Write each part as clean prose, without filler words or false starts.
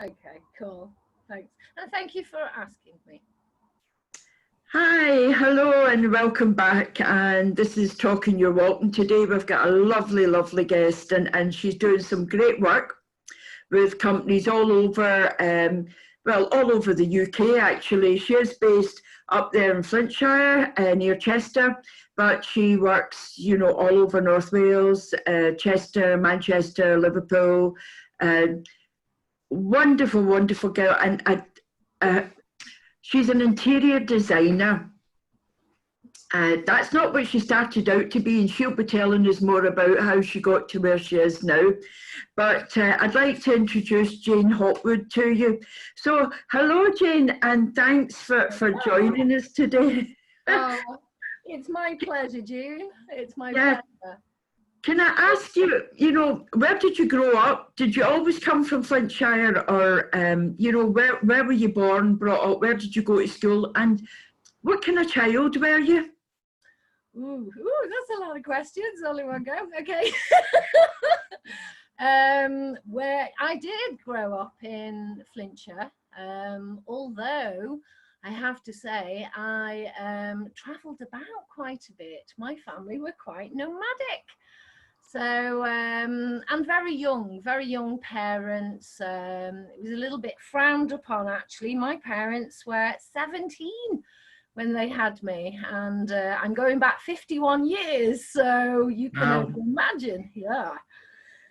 Okay, cool. Thanks. And thank you for asking me. Hi, hello and welcome back. And this is Talking Your Walk. And today we've got a lovely, lovely guest and she's doing some great work with companies all over, all over the UK actually. She is based up there in Flintshire, near Chester, but she works, all over North Wales, Chester, Manchester, Liverpool. Wonderful, wonderful girl. And she's an interior designer. That's not what she started out to be, and she'll be telling us more about how she got to where she is now. But I'd like to introduce Jayne Hopwood to you. So, hello, Jayne, and thanks for joining us today. Oh, it's my pleasure, June. It's my pleasure. Can I ask you, where did you grow up? Did you always come from Flintshire, or, where were you born, brought up? Where did you go to school? And what kind of child were you? Ooh, that's a lot of questions, only one go. Okay. Where I did grow up in Flintshire, although I have to say I travelled about quite a bit. My family were quite nomadic. So, and very young parents. It was a little bit frowned upon, actually. My parents were 17 when they had me, and I'm going back 51 years, so you can only imagine, yeah.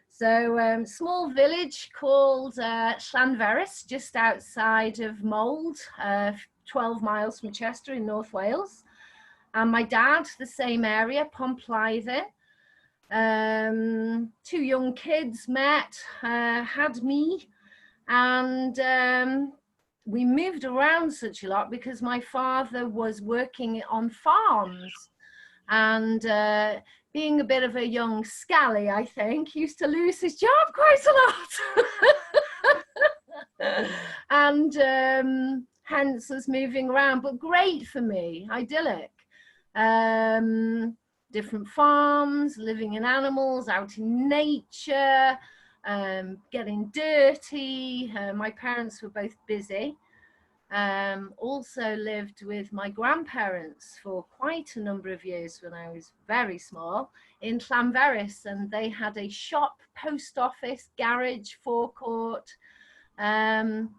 So, small village called Llanverus, just outside of Mold, 12 miles from Chester in North Wales. And my dad, the same area, Pontblyddyn. Two young kids met, had me, and we moved around such a lot because my father was working on farms, and being a bit of a young scally, I think, used to lose his job quite a lot. And hence us moving around, but great for me, idyllic. Different farms, living in animals, out in nature, getting dirty. My parents were both busy. Also lived with my grandparents for quite a number of years when I was very small in Llanverus, and they had a shop, post office, garage, forecourt. So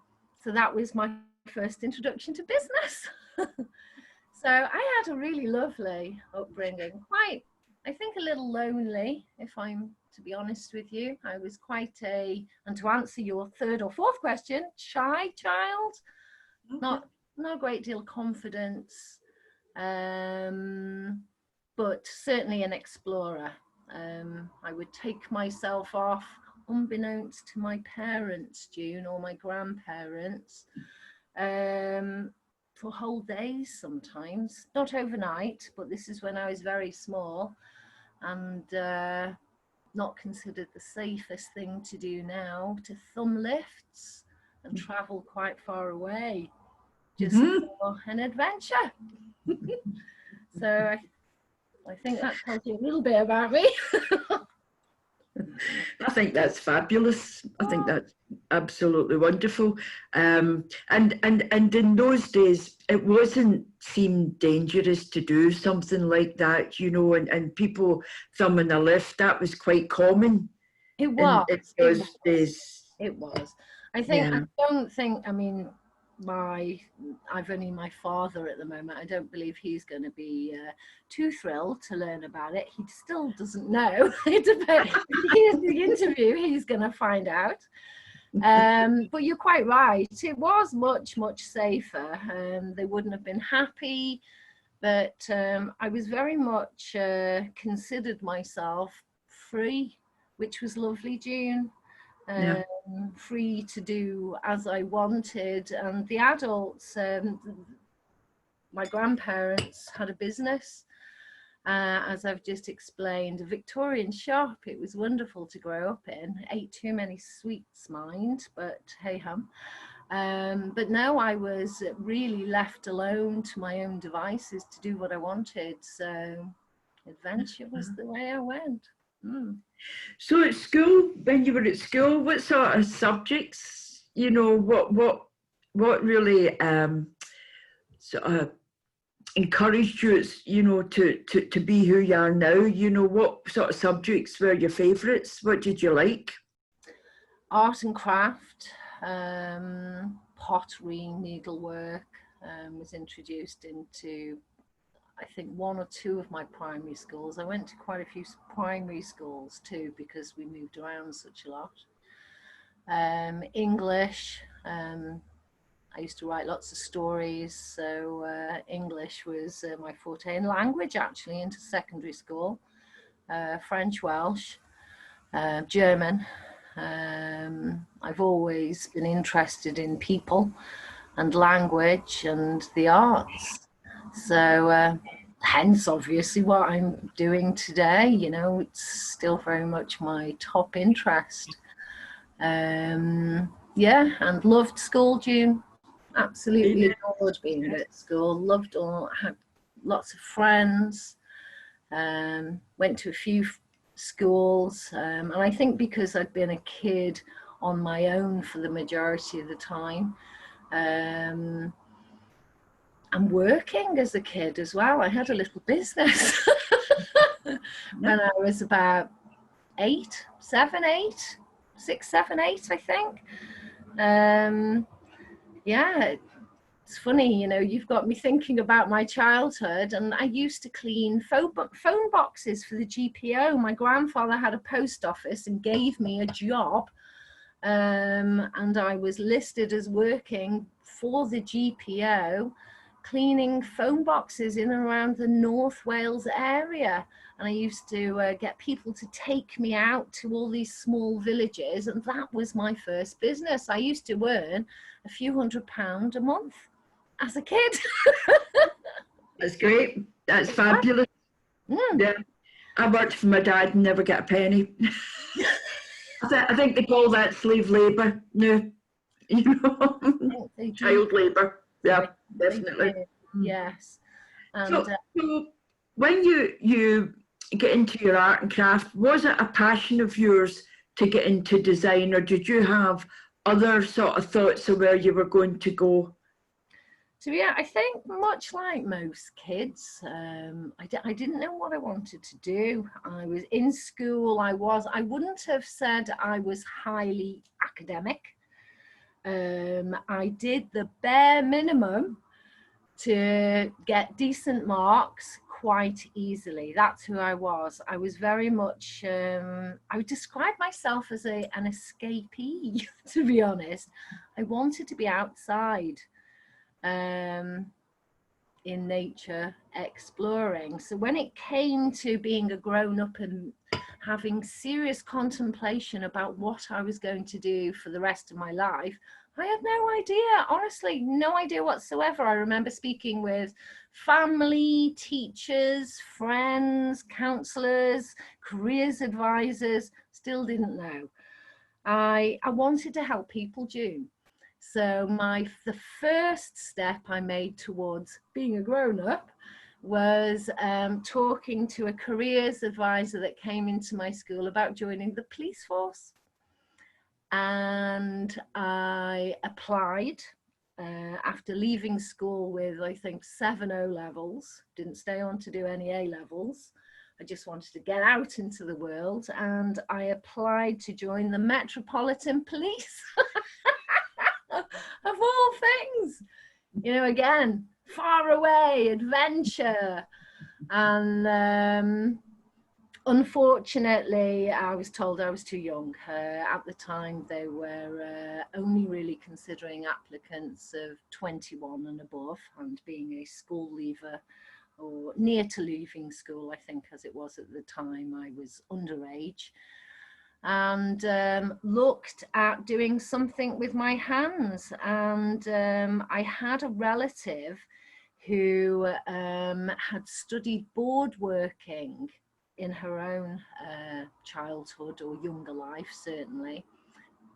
that was my first introduction to business. So I had a really lovely upbringing, quite, I think, a little lonely, if I'm to be honest with you. I was quite and to answer your third or fourth question, shy child, not a great deal of confidence, but certainly an explorer. I would take myself off, unbeknownst to my parents, June, or my grandparents, for whole days sometimes, not overnight, but this is when I was very small, and not considered the safest thing to do now, to thumb lifts and travel quite far away just for an adventure. So I think that tells you a little bit about me. I think that's fabulous. I think that's absolutely wonderful. And in those days, it wasn't seemed dangerous to do something like that, and people thumbing a lift, that was quite common. It was. It was. I think, yeah. I don't think, I mean, I've only my father at the moment. I don't believe he's going to be too thrilled to learn about it. He still doesn't know. Here's the interview, he's going to find out. But you're quite right. It was much, much safer. They wouldn't have been happy, but I was very much considered myself free, which was lovely, June. Yeah. Free to do as I wanted, and the adults, my grandparents had a business, as I've just explained, a Victorian shop. It was wonderful to grow up in. Ate too many sweets, mind, but hey hum. But no, I was really left alone to my own devices to do what I wanted, so adventure was the way I went. So at school, when you were at school, what sort of subjects you know, what really sort of encouraged you, you know, to be who you are now? You know, what sort of subjects were your favourites? What did you like? Art and craft, pottery, needlework was introduced into, I think, one or two of my primary schools. I went to quite a few primary schools too because we moved around such a lot. English, I used to write lots of stories, so English was my forte. And language, actually, into secondary school. French, Welsh, German. I've always been interested in people and language and the arts. So hence, obviously, what I'm doing today, you know, it's still very much my top interest. Yeah, and loved school, June. Absolutely adored being at school. Loved all, had lots of friends. Went to a few schools, and I think because I'd been a kid on my own for the majority of the time, and working as a kid as well. I had a little business when I was about 6, 7, 8, I think. Yeah, it's funny, you know, you've got me thinking about my childhood, and I used to clean phone boxes for the GPO. My grandfather had a post office and gave me a job, and I was listed as working for the GPO, cleaning phone boxes in and around the North Wales area. And I used to get people to take me out to all these small villages, and that was my first business. I used to earn a few £100 a month as a kid. That's great. That's fabulous. Yeah, I worked for my dad and never got a penny. I think they call that slave labour now, you know, child labour. Yeah, definitely. Yes. And, so when you get into your art and craft, was it a passion of yours to get into design, or did you have other sort of thoughts of where you were going to go? So yeah, I think much like most kids, I didn't know what I wanted to do. I was in school. I wouldn't have said I was highly academic. I did the bare minimum to get decent marks quite easily. That's who I was. I was very much, I would describe myself as an escapee, to be honest. I wanted to be outside. In nature, exploring. So when it came to being a grown-up and having serious contemplation about what I was going to do for the rest of my life, I had no idea, honestly, no idea whatsoever. I remember speaking with family, teachers, friends, counselors, careers advisors, still didn't know. I wanted to help people, June. So the first step I made towards being a grown-up was talking to a careers advisor that came into my school about joining the police force. And I applied after leaving school with, I think, 7 O-levels. Didn't stay on to do any A-levels. I just wanted to get out into the world, and I applied to join the Metropolitan Police. Of all things, you know, again, far away, adventure. And unfortunately, I was told I was too young. At the time, they were only really considering applicants of 21 and above, and being a school leaver or near to leaving school, I think, as it was at the time, I was underage. And looked at doing something with my hands. And I had a relative who had studied boardworking in her own childhood or younger life, certainly.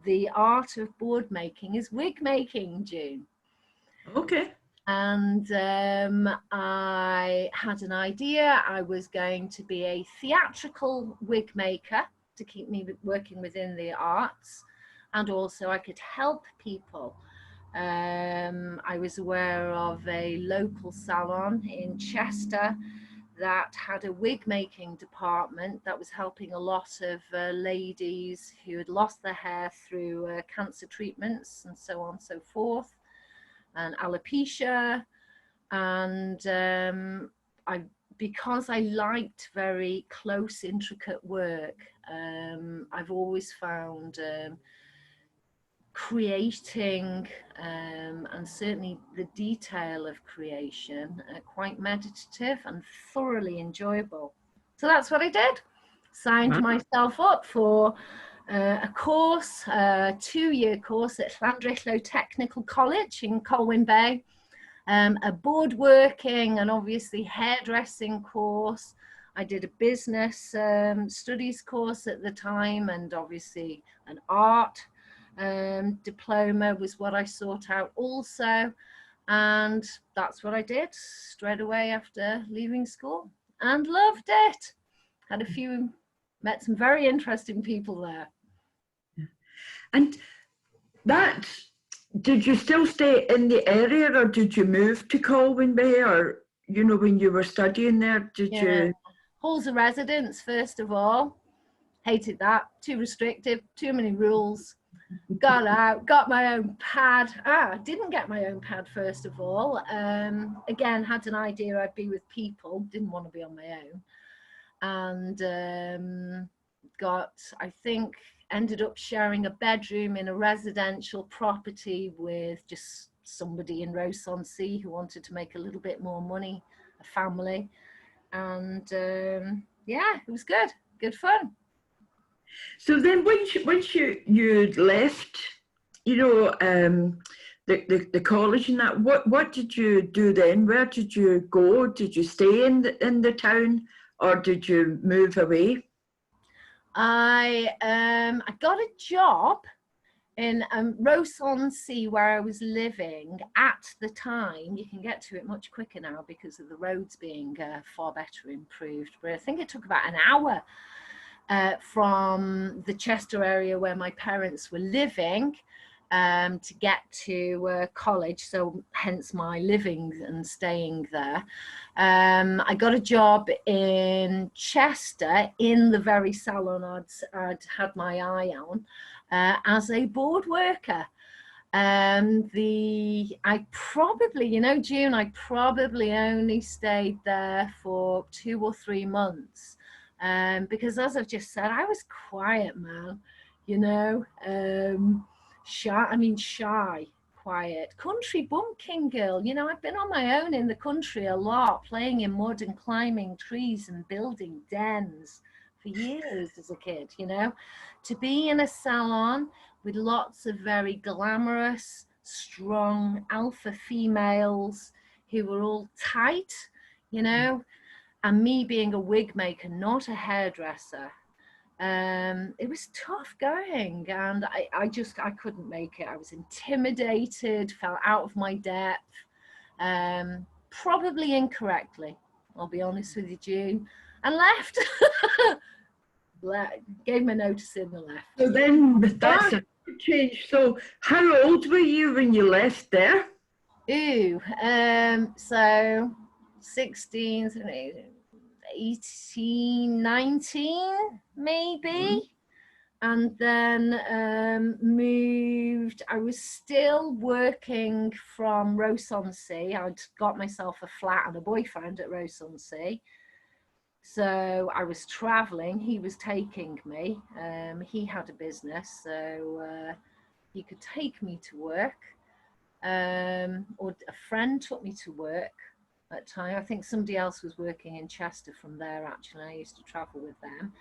The art of board making is wig making, June. Okay. And I had an idea. I was going to be a theatrical wig maker to keep me working within the arts. and also I could help people. I was aware of a local salon in Chester that had a wig making department that was helping a lot of ladies who had lost their hair through cancer treatments and so on and so forth, and alopecia. And because I liked very close, intricate work, I've always found creating and certainly the detail of creation quite meditative and thoroughly enjoyable. So that's what I did. Signed myself up for a course, a 2-year course at Llandrillo Technical College in Colwyn Bay, a board working and obviously hairdressing course. I did a business studies course at the time, and obviously an art diploma was what I sought out also. And that's what I did straight away after leaving school, and loved it. Had a few, met some very interesting people there. And that, did you still stay in the area, or did you move to Colwyn Bay, or, you know, when you were studying there, did you? Halls of residence, first of all. Hated that. Too restrictive, too many rules. Got out, got my own pad. Didn't get my own pad, first of all. Again, had an idea I'd be with people, didn't want to be on my own. And I think, ended up sharing a bedroom in a residential property with just somebody in Ross-on-Sea who wanted to make a little bit more money, a family. And yeah, it was good fun. So then once you left, you know, the college and that, what did you do then? Where did you go? Did you stay in the town, or did you move away? I got a job in Ross-on-Sea, where I was living at the time. You can get to it much quicker now because of the roads being far better improved. But I think it took about an hour from the Chester area where my parents were living to get to college, so hence my living and staying there. I got a job in Chester in the very salon I'd had my eye on as a board worker. I probably, you know, June, I probably only stayed there for 2 or 3 months. Because as I've just said, I was quiet, man, you know, shy, quiet, country bumpkin girl. You know, I've been on my own in the country a lot, playing in mud and climbing trees and building dens for years as a kid, you know. To be in a salon with lots of very glamorous, strong alpha females who were all tight, you know, and me being a wig maker, not a hairdresser, it was tough going, and I couldn't make it. I was intimidated, fell out of my depth, probably incorrectly, I'll be honest with you, June, and left. Gave my notice in and left. So then that's a change. So how old were you when you left there? So 16, 18, 19 maybe. And then moved. I was still working from Ross-on-Sea. I'd got myself a flat and a boyfriend at Ross-on-Sea. So I was traveling, he was taking me. He had a business, so he could take me to work. Or a friend took me to work at the time. I think somebody else was working in Chester from there, actually. I used to travel with them.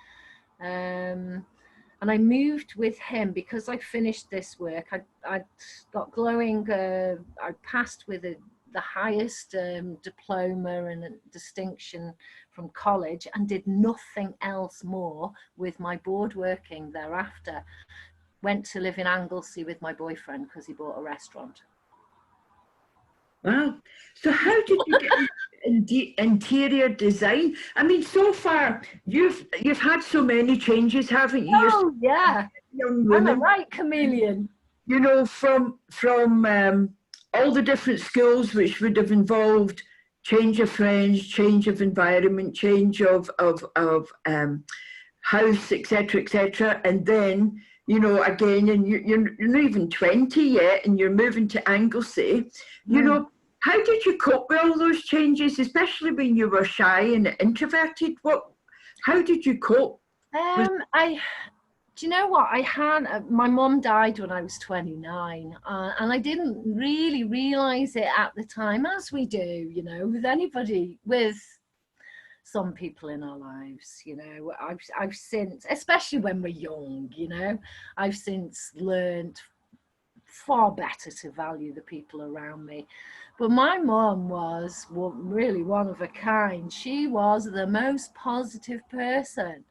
And I moved with him because I finished this work. I got glowing, I passed with the highest diploma and distinction from college, and did nothing else more with my board working thereafter. Went to live in Anglesey with my boyfriend because he bought a restaurant. Wow. So how did you get interior design. I mean, so far you've had so many changes, haven't you? Oh yeah, Young I'm a woman, right chameleon. you know, from all the different schools, which would have involved change of friends, change of environment, change of house, etc., and then, you know, again, and you're not even 20 yet, and you're moving to Anglesey. You know, how did you cope with all those changes, especially when you were shy and introverted? How did you cope? Do you know what? I had my mum died when I was 29, and I didn't really realize it at the time, as we do, you know, with anybody, with some people in our lives. You know, I've since, especially when we're young, you know, I've since learned far better to value the people around me. But my mum was really one of a kind. She was the most positive person,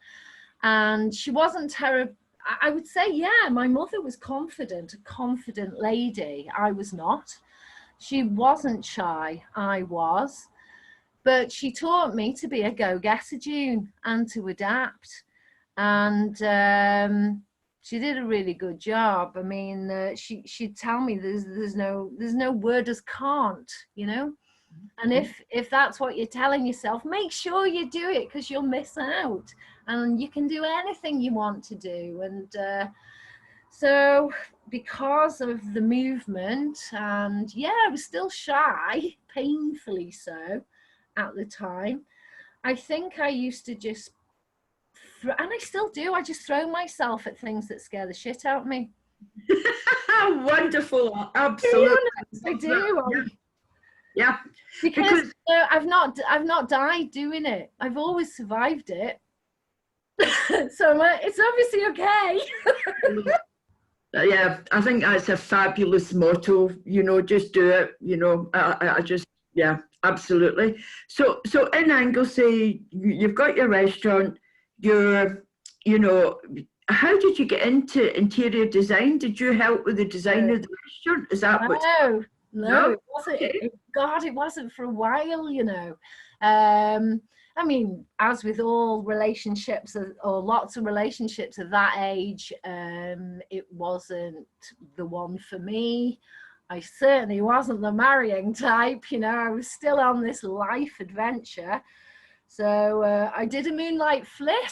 and she wasn't terrible. I would say, yeah, my mother was confident, a confident lady. I was not. She wasn't shy, I was. But she taught me to be a go-getter, June, and to adapt. And she did a really good job. I mean, she'd tell me there's no word as can't, you know. And if that's what you're telling yourself, make sure you do it, because you'll miss out, and you can do anything you want to do. And so because of the movement, and yeah, I was still shy, painfully so at the time. I think I used to just, and I still do, I just throw myself at things that scare the shit out of me. Wonderful, absolutely. I do. Yeah. Because I've not died doing it. I've always survived it. So it's obviously okay. Yeah, I think that's a fabulous motto. You know, just do it. You know, I just, yeah, absolutely. So in Anglesey, you've got your restaurant. You know, how did you get into interior design? Did you help with the design of the restaurant? Is that what? No, it wasn't. God, it wasn't for a while, you know. I mean, as with all relationships, or lots of relationships at that age, it wasn't the one for me. I certainly wasn't the marrying type, you know. I was still on this life adventure. So I did a moonlight flit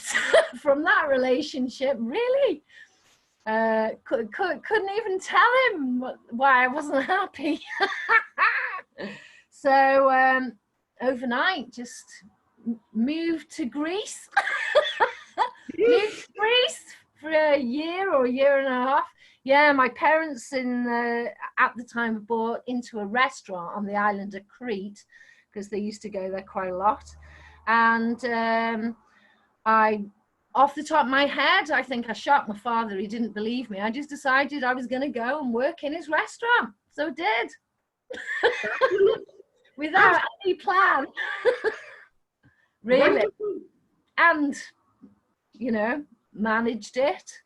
from that relationship, really. Couldn't even tell him why I wasn't happy. So overnight, just moved to Greece. Moved to Greece for a year or a year and a half. Yeah, my parents at the time bought into a restaurant on the island of Crete, because they used to go there quite a lot. And off the top of my head, I think I shocked my father. He didn't believe me. I just decided I was going to go and work in his restaurant. So I did. Without any plan. Really. Wonderful. And, you know, managed it.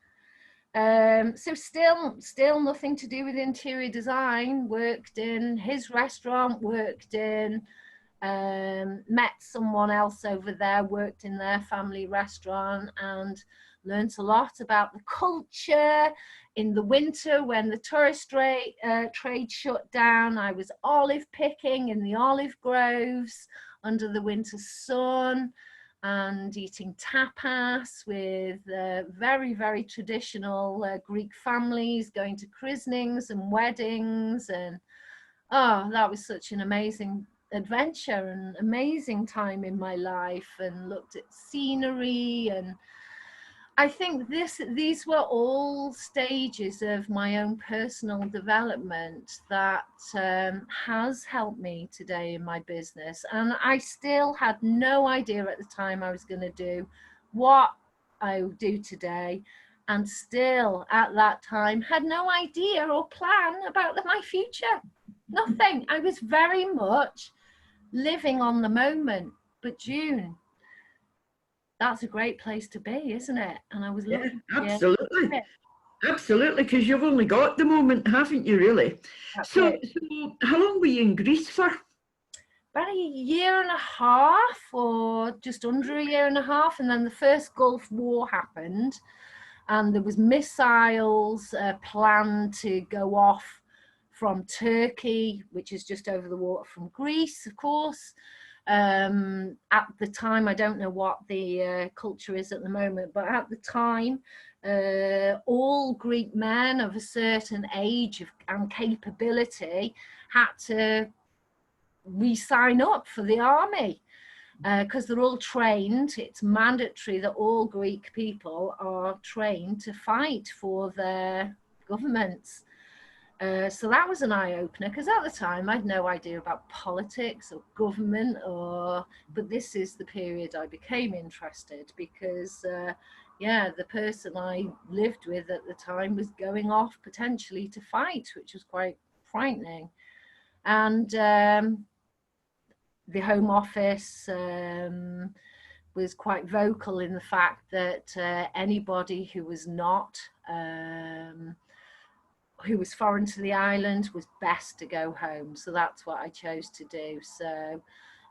So still nothing to do with interior design. Worked in his restaurant, met someone else over there, worked in their family restaurant, and learnt a lot about the culture. In the winter, when the tourist trade shut down, I was olive picking in the olive groves under the winter sun, and eating tapas with very, very traditional Greek families, going to christenings and weddings. And oh, that was such an amazing adventure and amazing time in my life, and looked at scenery. And I think these were all stages of my own personal development that has helped me today in my business. And I still had no idea at the time I was going to do what I do today, and still at that time had no idea or plan about my future. Nothing. I was very much living on the moment. But June, that's a great place to be, isn't it? And I was looking. Yeah, absolutely. Absolutely, because you've only got the moment, haven't you, really? So how long were you in Greece for? about a year and a half, or just under a year and a half, and then the first Gulf War happened, and there was missiles planned to go off from Turkey, which is just over the water from Greece, of course. At the time, I don't know what the culture is at the moment, but at the time, all Greek men of a certain age and capability had to re-sign up for the army, because they're all trained. It's mandatory that all Greek people are trained to fight for their governments. So that was an eye-opener, because at the time I'd no idea about politics or government, but this is the period I became interested, because yeah, the person I lived with at the time was going off potentially to fight, which was quite frightening. And the Home Office was quite vocal in the fact that anybody who was not who was foreign to the island was best to go home. So that's what I chose to do. So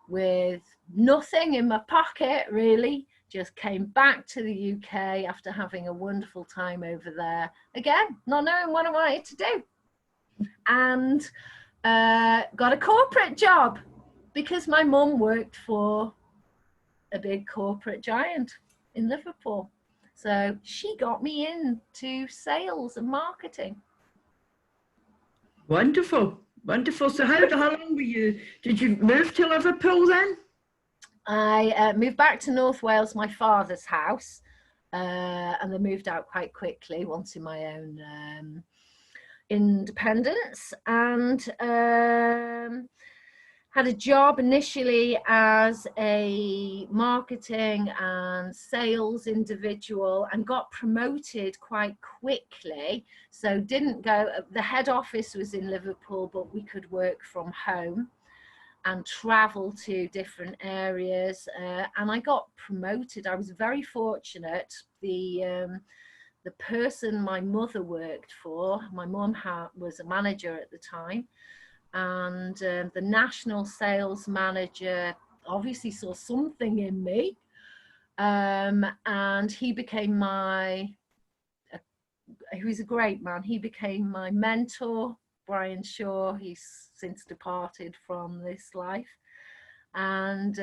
with nothing in my pocket, really, just came back to the UK after having a wonderful time over there. Again, not knowing what I wanted to do. And got a corporate job, because my mum worked for a big corporate giant in Liverpool. So she got me into sales and marketing. Wonderful, wonderful. So how long were you, did you move to Liverpool then? I moved back to North Wales, my father's house, and then moved out quite quickly, wanting my own independence, and had a job initially as a marketing and sales individual, and got promoted quite quickly. So didn't go, the head office was in Liverpool, but we could work from home and travel to different areas, and I got promoted. I was very fortunate. The person my mother worked for, my mum was a manager at the time, and the national sales manager obviously saw something in me, and he became he was a great man. He became my mentor, Brian Shaw. He's since departed from this life, and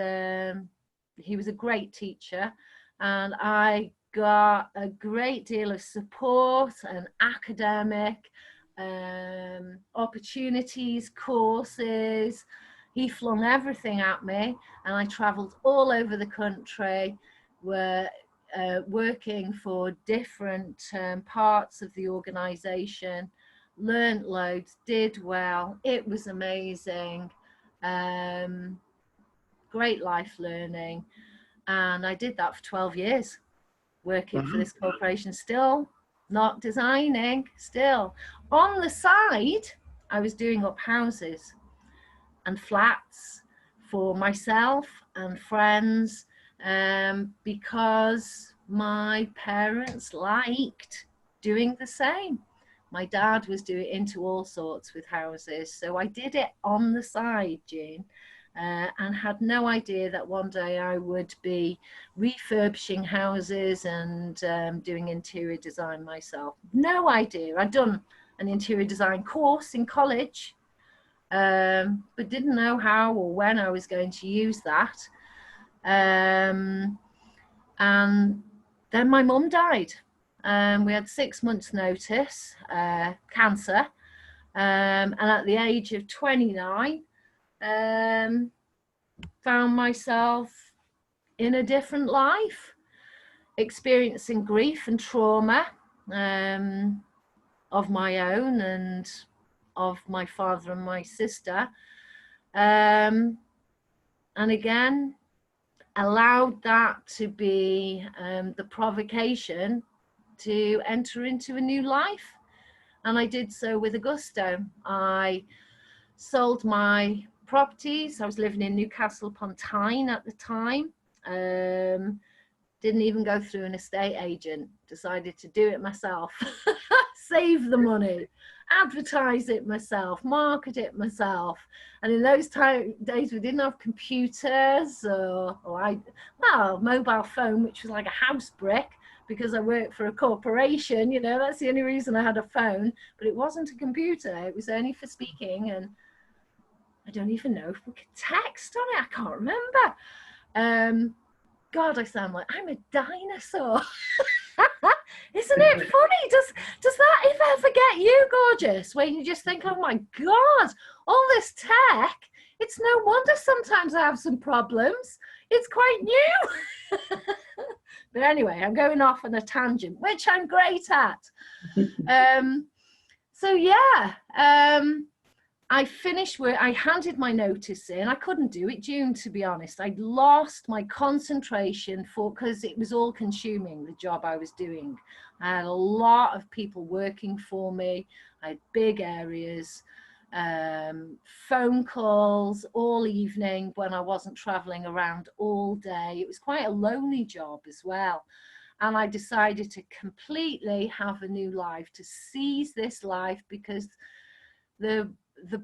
he was a great teacher, and I got a great deal of support and academic opportunities, courses. He flung everything at me, and I travelled all over the country, working for different parts of the organisation. Learned loads, did well. It was amazing. Great life learning, and I did that for 12 years, working for this corporation, still not designing. Still on the side, I was doing up houses and flats for myself and friends, because my parents liked doing the same. My dad was into all sorts with houses, so I did it on the side, Jayne, and had no idea that one day I would be refurbishing houses and doing interior design myself. No idea. I'd done an interior design course in college, but didn't know how or when I was going to use that. And then my mum died. We had 6 months notice, cancer, and at the age of 29, found myself in a different life, experiencing grief and trauma of my own and of my father and my sister, and again allowed that to be the provocation to enter into a new life, and I did so with a gusto. I sold my properties. I was living in Newcastle upon Tyne at the time. Didn't even go through an estate agent, decided to do it myself. save the money, advertise it myself, market it myself. And in those days, we didn't have computers or mobile phone, which was like a house brick because I worked for a corporation. You know, that's the only reason I had a phone, but it wasn't a computer. It was only for speaking. And I don't even know if we could text on it. I can't remember. God, I sound like I'm a dinosaur. Isn't it funny? Does that ever get you, gorgeous? Where you just think, oh my God, all this tech, it's no wonder sometimes I have some problems. It's quite new. But anyway, I'm going off on a tangent, which I'm great at. So yeah, I finished work. I handed my notice in. I couldn't do it, June, to be honest. I'd lost my concentration because it was all consuming, the job I was doing. I had a lot of people working for me. I had big areas, phone calls all evening when I wasn't traveling around all day. It was quite a lonely job as well. And I decided to completely have a new life, to seize this life, because the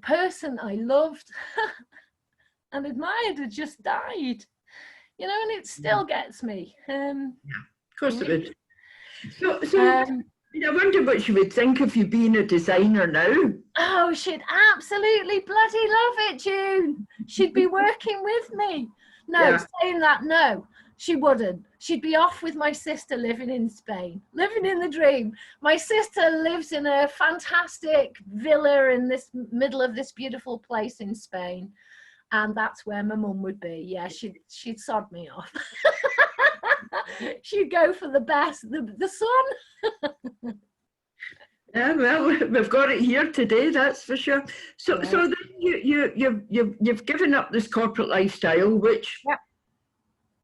person I loved and admired had just died, you know, and it still gets me. Yeah, of course it would. So I wonder what she would think of you being a designer now. Oh, she'd absolutely bloody love it, June. She'd be working with me. No, yeah. Saying that, no, she wouldn't. She'd be off with my sister living in Spain, living in the dream. My sister lives in a fantastic villa in this middle of this beautiful place in Spain. And that's where my mum would be. Yeah, she'd sod me off. She'd go for the best, the sun. Yeah, well, we've got it here today, that's for sure. So, yeah. So then you've given up this corporate lifestyle, which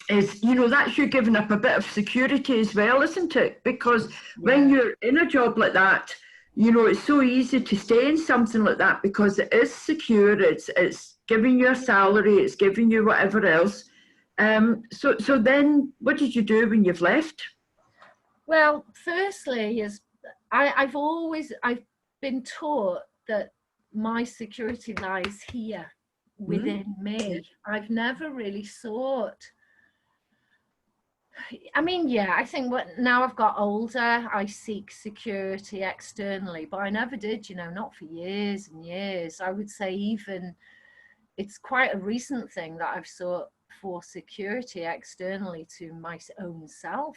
is, you know, that's you giving up a bit of security as well, isn't it? Because when you're in a job like that, you know, it's so easy to stay in something like that because it is secure. It's giving you a salary, it's giving you whatever else. So then, what did you do when you've left? Well, firstly, I've been taught that my security lies here within me. I've never really sought. I mean, yeah, I think now I've got older, I seek security externally, but I never did, you know, not for years and years. I would say even it's quite a recent thing that I've sought for security externally to my own self.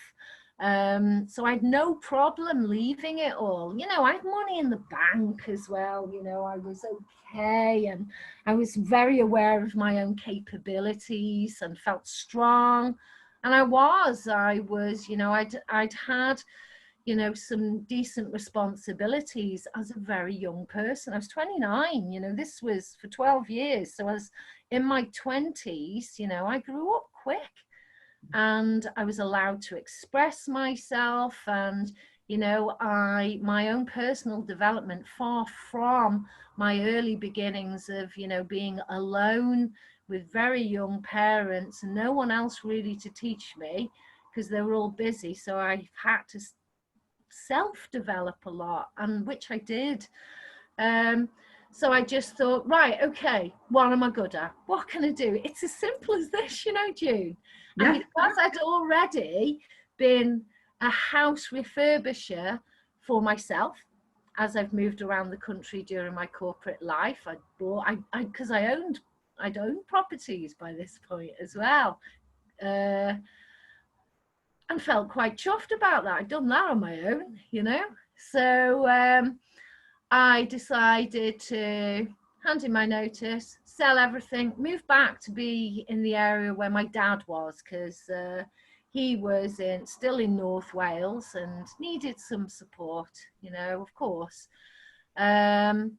So I had no problem leaving it all. You know, I had money in the bank as well. You know, I was okay, and I was very aware of my own capabilities and felt strong. And I was, you know, I'd had, you know, some decent responsibilities as a very young person. I was 29, you know, this was for 12 years. So I was in my 20s, you know, I grew up quick. And I was allowed to express myself, and you know, my own personal development, far from my early beginnings of, you know, being alone with very young parents and no one else really to teach me because they were all busy. So I had to self-develop a lot, and which I did. So I just thought, right, okay, what am I good at? What can I do? It's as simple as this, you know, June. Yeah. And because I'd already been a house refurbisher for myself, as I've moved around the country during my corporate life, I'd owned properties by this point as well. And felt quite chuffed about that. I'd done that on my own, you know. So I decided to hand in my notice, sell everything, move back to be in the area where my dad was, because he was still in North Wales and needed some support, you know, of course. And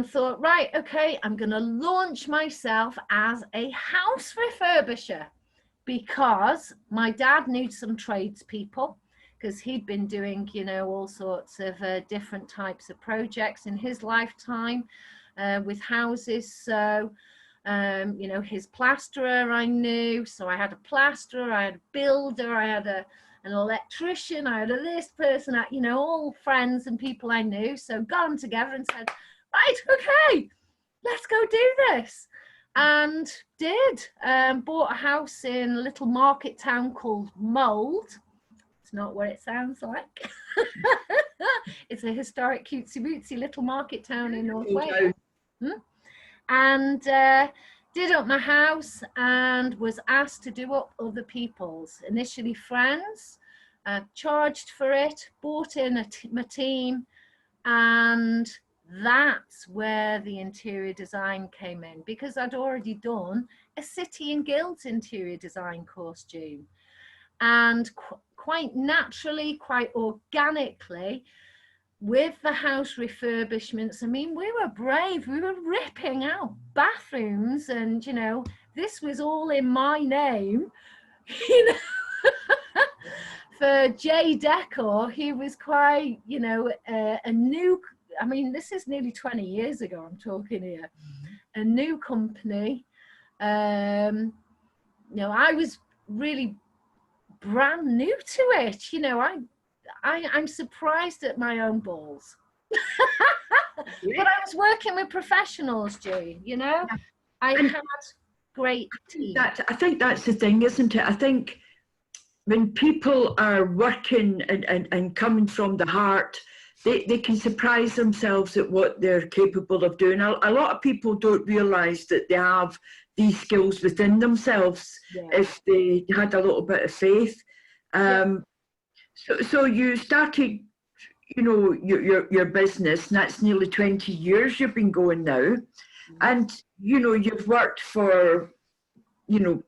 thought, right, okay, I'm going to launch myself as a house refurbisher, because my dad knew some tradespeople, because he'd been doing, you know, all sorts of different types of projects in his lifetime with houses. So, you know, his plasterer I knew. So I had a plasterer, I had a builder, I had an electrician, I had this person, you know, all friends and people I knew. So got them together and said, right, okay, let's go do this. And did. Bought a house in a little market town called Mold. It's not what it sounds like. It's a historic cutesy bootsy little market town in North Wales. And did up my house and was asked to do up other people's. Initially friends, charged for it, bought in my team, and that's where the interior design came in, because I'd already done a City and Guilds interior design course, June. And quite naturally, quite organically, with the house refurbishments, I mean, we were brave. We were ripping out bathrooms, and, you know, this was all in my name, you know. For Jay Decor, he was quite, you know, a new, I mean, this is nearly 20 years ago I'm talking here, a new company. You know, I was really brand new to it, you know. I'm surprised at my own balls. But I was working with professionals, Jane, you know. I had great teams. I think that's the thing, isn't it? I think when people are working and coming from the heart, they can surprise themselves at what they're capable of doing. A lot of people don't realise that they have these skills within themselves, if they had a little bit of faith. So you started, you know, your business, and that's nearly 20 years you've been going now. And, you know, you've worked for, you know,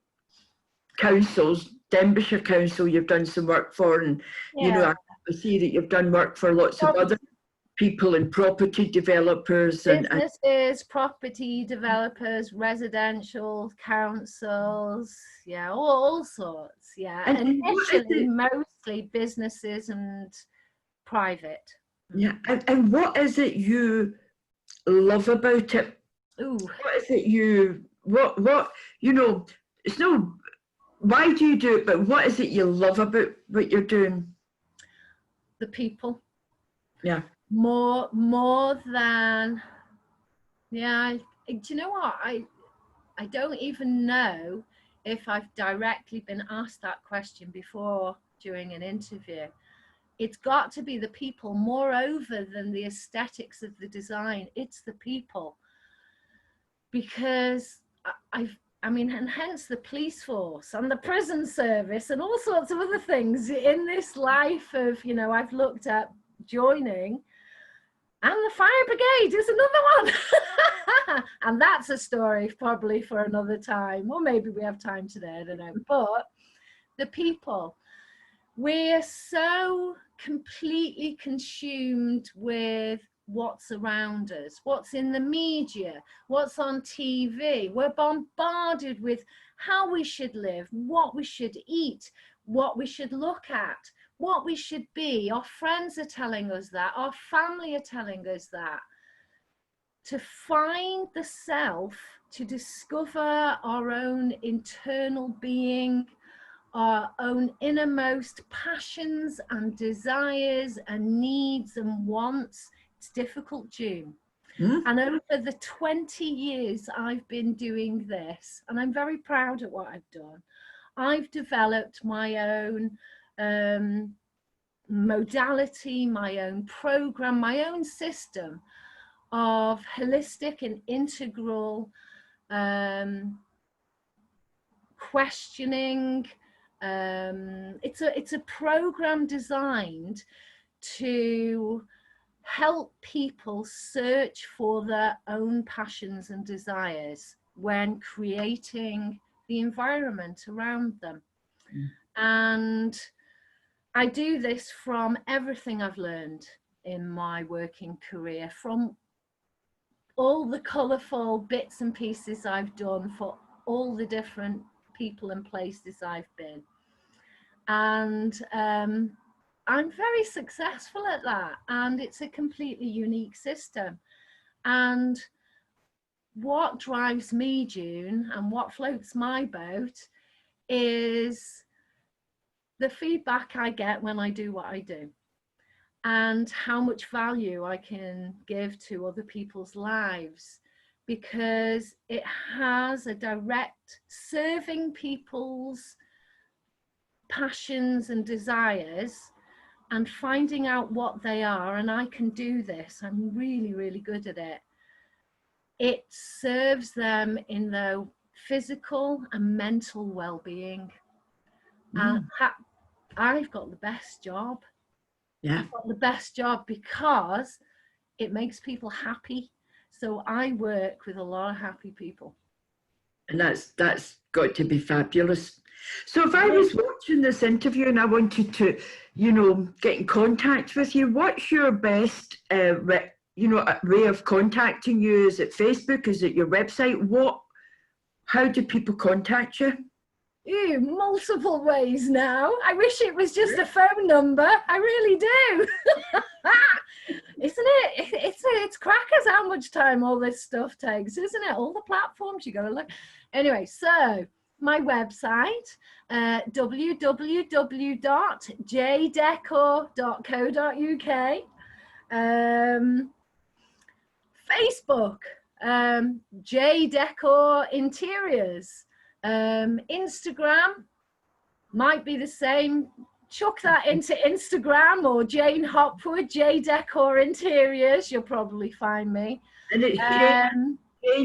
councils, Denbighshire Council you've done some work for, and, you know, I see that you've done work for lots of other people and property developers. Businesses, property developers, residential councils, all sorts, And initially, mostly businesses and private. Yeah, and what is it you love about it? Ooh. What is it what, you know, it's no, why do you do it, but what is it you love about what you're doing? The people. Yeah. More than, do you know what? I don't even know if I've directly been asked that question before during an interview. It's got to be the people, moreover than the aesthetics of the design. It's the people. Because I mean, and hence the police force and the prison service and all sorts of other things in this life of, you know, I've looked at joining. And the fire brigade is another one. And that's a story probably for another time. Or maybe we have time today, I don't know. But the people, we're so completely consumed with what's around us, what's in the media, what's on TV. We're bombarded with how we should live, what we should eat, what we should look at, what we should be. Our friends are telling us that, our family are telling us that. To find the self, to discover our own internal being, our own innermost passions and desires and needs and wants, it's difficult, June. And over the 20 years I've been doing this, and I'm very proud of what I've done, I've developed my own modality, my own program, my own system of holistic and integral questioning. It's a program designed to help people search for their own passions and desires when creating the environment around them. And I do this from everything I've learned in my working career, from all the colourful bits and pieces I've done for all the different people and places I've been. And I'm very successful at that, and it's a completely unique system. And what drives me, June, and what floats my boat is the feedback I get when I do what I do, and how much value I can give to other people's lives, because it has a direct serving people's passions and desires and finding out what they are. And I can do this. I'm really, really good at it. It serves them in their physical and mental well-being. And I've got the best job. Yeah. I've got the best job because it makes people happy. So I work with a lot of happy people. And that's got to be fabulous. So if I was watching this interview and I wanted to, you know, get in contact with you, what's your best, way of contacting you? Is it Facebook? Is it your website? How do people contact you? Ooh, multiple ways now. I wish it was just a phone number. I really do. Isn't it? It's crackers how much time all this stuff takes, isn't it? All the platforms you got to look. Anyway, so my website, www.jaydecor.co.uk. Facebook, J Decor Interiors. Instagram might be the same. Chuck that into Instagram, or Jayne Hopwood, J Decor Interiors. You'll probably find me. And it's Jayne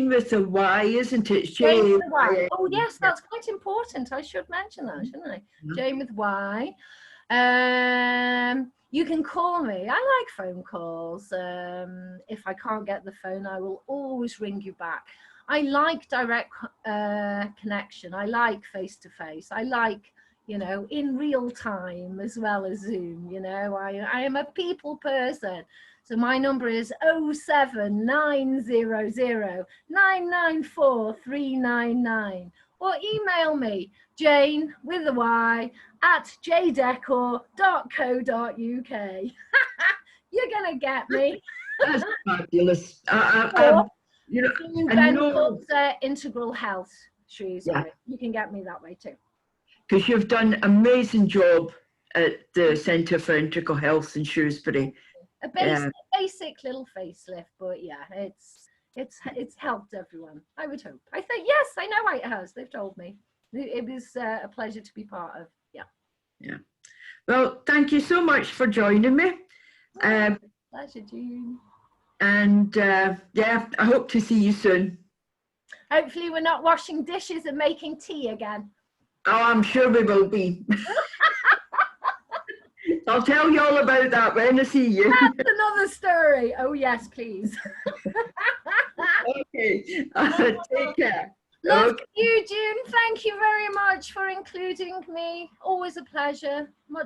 with a Y, isn't it? Jayne with a Y. Oh yes, that's quite important. I should mention that, shouldn't I? Jayne with Y. You can call me. I like phone calls. If I can't get the phone, I will always ring you back. I like direct connection. I like face-to-face. I like, you know, in real time as well as Zoom. You know, I am a people person. So my number is 07900 994 399. Or email me, Jayne with a Y at jaydecor.co.uk. You're going to get me. That's fabulous. You know, Ben Cook's Integral Health, Shrewsbury. Yeah. You can get me that way too. Because you've done an amazing job at the Centre for Integral Health in Shrewsbury. A basic little facelift, but yeah, it's helped everyone. I would hope. I think yes, I know it has. They've told me. It was a pleasure to be part of. Yeah. Yeah. Well, thank you so much for joining me. Pleasure, June. And yeah, I hope to see you soon. Hopefully we're not washing dishes and making tea again. Oh, I'm sure we will be. I'll tell you all about that when I see you. That's another story. Oh yes, please. Okay. Take care. Love you, June. Thank you very much for including me. Always a pleasure. Much